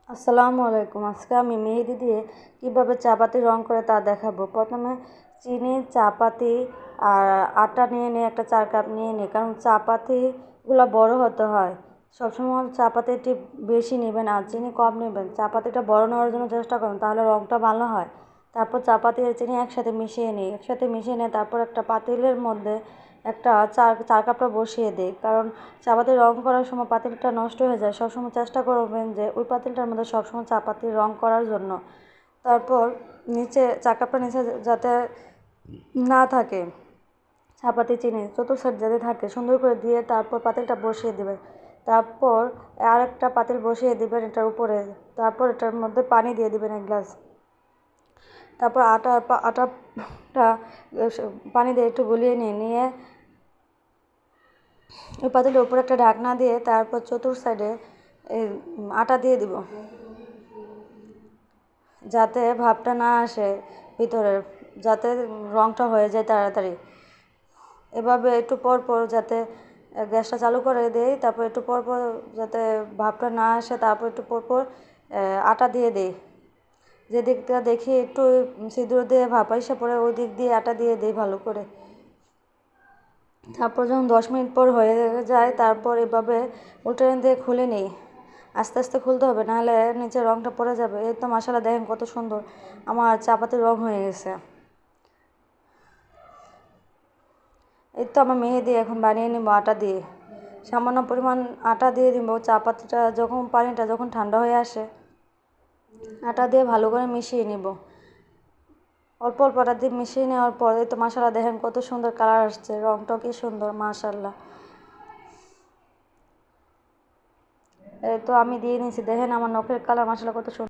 আসসালামু আলাইকুম। আজকে আমি মেহেদি দিয়ে কীভাবে চাপাতি রং করে তা দেখাবো। প্রথমে চিনি, চাপাতি আর আটা নিয়ে একটা 4 কাপ নিয়ে নিই, কারণ চাপাতিগুলো বড় হতে হয়। সবসময় চাপাতিটি বেশি নেবেন আর চিনি কম নেবেন। চাপাতিটা বড় নেওয়ার জন্য চেষ্টা করুন, তাহলে রংটা ভালো হয়। তারপর চাপাতি আর চিনি একসাথে মিশিয়ে নিই। তারপর একটা পাতিলের মধ্যে একটা চার কাপটা বসিয়ে দিই, কারণ চাপাতি রং করার সময় পাতিলটা নষ্ট হয়ে যায়। সবসময় চেষ্টা করবেন যে ওই পাতিলটার মধ্যে সবসময় চাপাতি রং করার জন্য। তারপর চা কাপটা নিচে যাতে না থাকে চাপাতি, চিনি চতুর্থ সাইড যাতে থাকে সুন্দর করে দিয়ে তারপর পাতিলটা বসিয়ে দেবেন। তারপর আর একটা পাতিল বসিয়ে দেবেন এটার উপরে। তারপর এটার মধ্যে পানি দিয়ে দিবেন 1 গ্লাস। তারপর আটাটা পানি দিয়ে একটু গুলিয়ে নিয়ে ওই পাতিলের উপরে একটা ঢাকনা দিয়ে তারপর চতুর্থ সাইডে আটা দিয়ে দিব, যাতে ভাপটা না আসে ভিতরে, যাতে রংটা হয়ে যায় তাড়াতাড়ি। এভাবে একটু পর পর যাতে গ্যাসটা চালু করে দেই, তারপর একটু পর পর যাতে ভাপটা না আসে, তারপর একটু পর পর আটা দিয়ে দিই। যে দিকটা দেখি একটু সিঁদুর দিয়ে ভাপা এসে পড়ে ওই দিক দিয়ে আটা দিয়ে দিই ভালো করে। তারপর যখন 10 মিনিট পর হয়ে যায়, তারপর এভাবে উল্টে দিয়ে খুলে নিই। আস্তে আস্তে খুলতে হবে, নাহলে নিচে রংটা পড়ে যাবে। এই তো মাশাআল্লাহ, দেখেন কত সুন্দর আমার চাপাতির রং হয়ে গেছে। এই তো আমার মেহেদি এখন বানিয়ে নিব আটা দিয়ে। সামান্য পরিমাণ আটা দিয়ে দিব। চাপাতিটা পানিটা যখন ঠান্ডা হয়ে আসে, আটা দিয়ে ভালো করে মিশিয়ে নিব। অল্প অল্প আটা দিয়ে মিশিয়ে নেওয়ার পরে তো মাশাআল্লাহ, দেখেন কত সুন্দর কালার আসছে, রংটাও কি সুন্দর মাশাআল্লাহ। এই তো আমি দিয়ে নিয়েছি, দেখেন আমার নখের কালার মাশাআল্লাহ কত সুন্দর।